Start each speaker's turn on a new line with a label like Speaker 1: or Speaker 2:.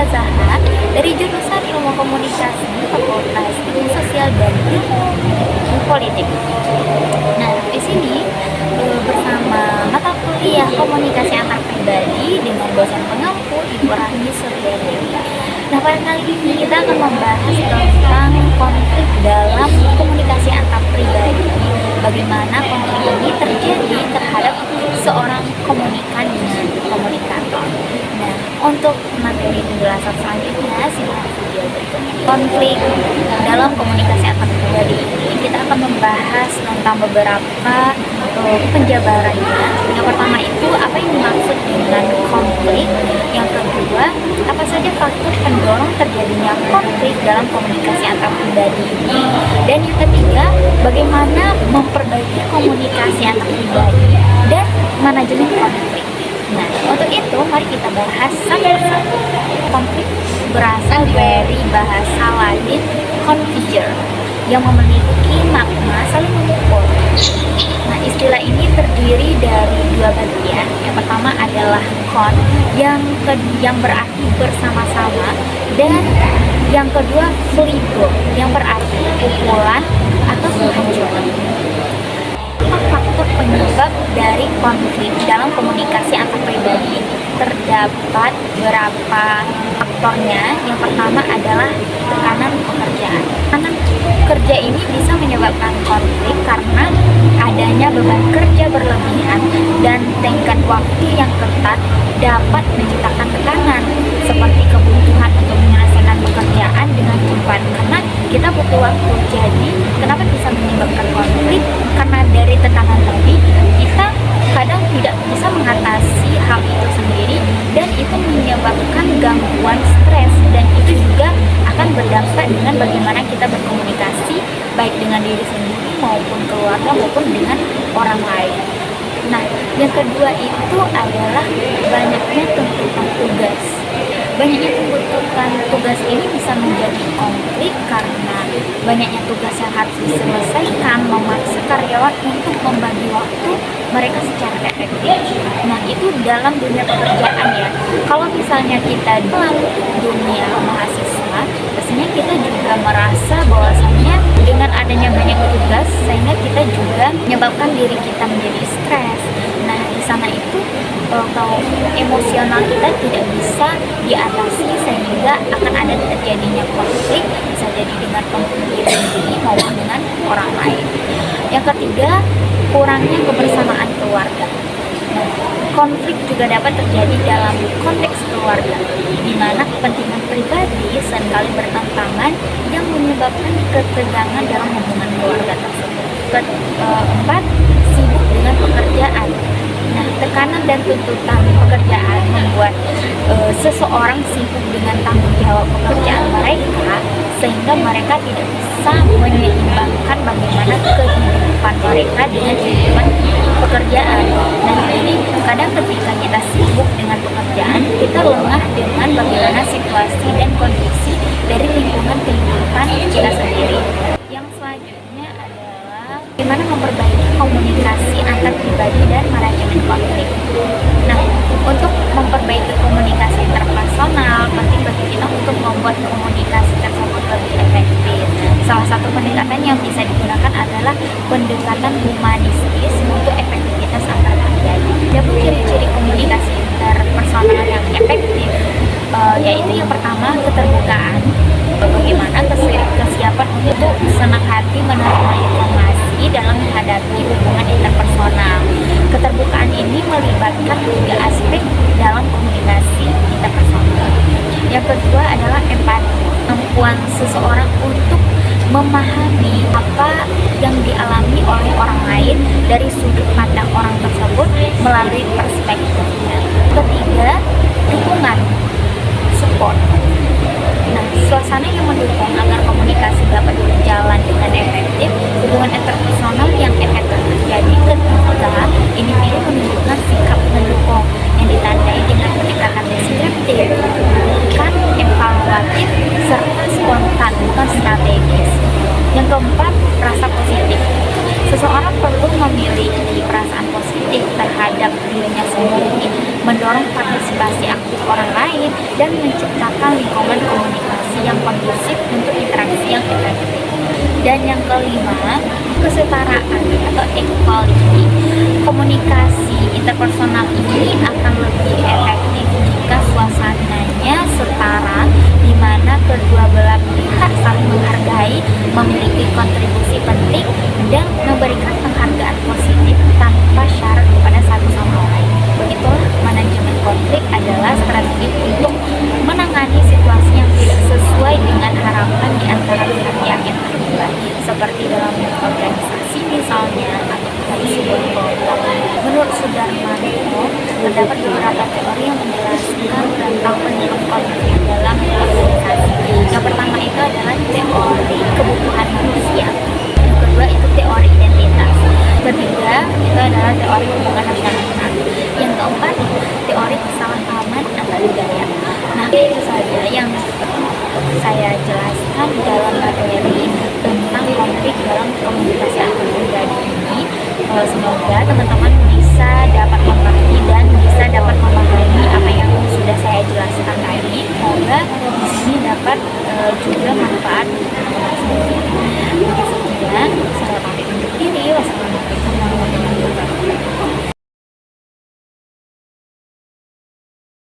Speaker 1: Azaha dari jurusan Ilmu Komunikasi Fakultas Ilmu Sosial dan Ilmu Politik. Nah, di sini bersama mata kuliah Komunikasi Antar Pribadi dengan dosen pengampu Ibu Rahmi Suryadewi. Nah, pada kali ini kita akan membahas tentang konflik dalam komunikasi antar pribadi. Bagaimana konflik ini terjadi terhadap seorang komunikan dengan komunikator. Nah, untuk materi penjelasan selanjutnya simak video berikut. Konflik dalam komunikasi antar pribadi ini kita akan membahas tentang beberapa penjabarannya. Yang pertama itu apa yang dimaksud dengan konflik. Yang kedua, apa saja faktor pendorong terjadinya konflik dalam komunikasi antar pribadi ini. Dan yang ketiga, bagaimana memperbaiki komunikasi antar pribadi dan manajemen konflik. Nah, untuk itu mari kita bahas satu persatu. Konflik berasal dari bahasa Latin configere yang memiliki makna saling memukul. Nah, istilah ini terdiri dari dua bagian. Yang pertama adalah con yang berarti bersama-sama, dan yang kedua fligo yang berarti pukulan atau penghancuran. Faktor penyebab dari konflik dalam komunikasi antar pribadi ini terdapat beberapa faktornya. Yang pertama adalah tekanan pekerjaan. Tekanan kerja ini bisa menyebabkan konflik karena adanya beban kerja berlebihan dan tenggat waktu yang ketat dapat menciptakan tekanan seperti kebutuhan untuk menyelesaikan pekerjaan dengan cepat karena kita butuh waktu. Jadi kenapa bisa menyebabkan konflik? Karena dari tekanan tadi kita kadang tidak bisa mengatasi hal itu sendiri, dan itu menyebabkan gangguan stres, dan itu juga akan berdampak dengan bagaimana kita berkomunikasi baik dengan diri sendiri maupun keluarga maupun dengan orang lain. Nah, yang kedua itu adalah banyaknya tuntutan tugas. Banyaknya tuntutan tugas ini bisa menjadi konflik karena banyaknya tugas yang harus diselesaikan memaksa karyawan untuk membagi waktu mereka secara efektif. Nah, itu dalam dunia pekerjaan ya. Kalau misalnya kita dalam dunia mahasiswa, biasanya kita juga merasa bahwasannya dengan adanya banyak tugas sehingga kita juga menyebabkan diri kita menjadi stres. Nah, di sana itu kalau emosional kita tidak bisa diatasi sehingga akan ada terjadinya konflik, bisa jadi dengan diri sendiri maupun dengan orang lain. Yang ketiga, kurangnya kebersamaan keluarga. Nah, konflik juga dapat terjadi dalam konteks keluarga, di mana kepentingan pribadi seringkali bertentangan yang menyebabkan ketegangan dalam hubungan keluarga tersebut. Keempat, sibuk dengan pekerjaan. Nah, tekanan dan tuntutan pekerjaan membuat seseorang sibuk dengan tanggung jawab pekerjaan mereka, sehingga mereka tidak bisa menyeimbangkan bagaimana kehidupan mereka dengan kehidupan pekerjaan. Nah, jadi kadang ketika kita sibuk dengan pekerjaan, kita lengah dengan bagaimana situasi dan kondisi dari lingkungan kehidupan kita sendiri. Yang selanjutnya adalah bagaimana memperbaiki komunikasi antar pribadi dan manajemen konflik. Nah, untuk memperbaiki komunikasi interpersonal, penting bagi kita untuk membuat komunikasi tersebut lebih efektif. Salah satu pendekatan yang bisa digunakan adalah pendekatan humanistis untuk efektivitas antar pribadi. Ada pun ciri-ciri komunikasi interpersonal yang efektif, yaitu yang pertama keterbukaan. Bagaimana kesiapan untuk senang hati menerima informasi dalam menghadapi hubungan interpersonal. Keterbukaan ini melibatkan tiga aspek dalam komunikasi interpersonal. Yang kedua adalah empati, kemampuan seseorang untuk memahami apa yang dialami oleh orang lain dari sudut pandang orang tersebut melalui perspektifnya. Ketiga, dukungan, support. Nah, suasana yang mendukung agar komunikasi dapat berjalan dengan efektif. Hubungan interpersonal yang efektif terjadi ketika individu menunjukkan sikap mendukung yang ditandai dengan pendekatan deskriptif, bukan evaluatif, serta spontan, bukan strategis. Yang keempat, rasa positif. Seseorang perlu memiliki perasaan positif terhadap dirinya sendiri, mendorong partisipasi aktif orang lain, dan menciptakan kesetaraan atau equality. Komunikasi interpersonal ini akan lebih efektif jika suasananya setara, di mana kedua belah pihak saling menghargai, memiliki kontribusi penting, dan memberikan penghargaan positif tanpa syarat kepada satu sama lain. Begitulah manajemen konflik adalah strategi untuk menangani situasi yang tidak sesuai dengan harapan di antara pihak yang terlibat, seperti dalam organisasi misalnya, atau kita disebut kelompok. Menurut Sudarmanto, terdapat beberapa teori yang menjelaskan tentang penyebab konflik dalam organisasi. Yang pertama itu adalah teori kebutuhan manusia. Yang kedua itu teori identitas. Ketiga itu adalah teori hubungan masyarakat. Yang keempat, teori kesalahpahaman antar budaya. Nah, itu saja yang saya jelaskan dalam materi tentang konflik dalam komunikasi antar pribadi ini. Semoga teman-teman bisa dapat memahami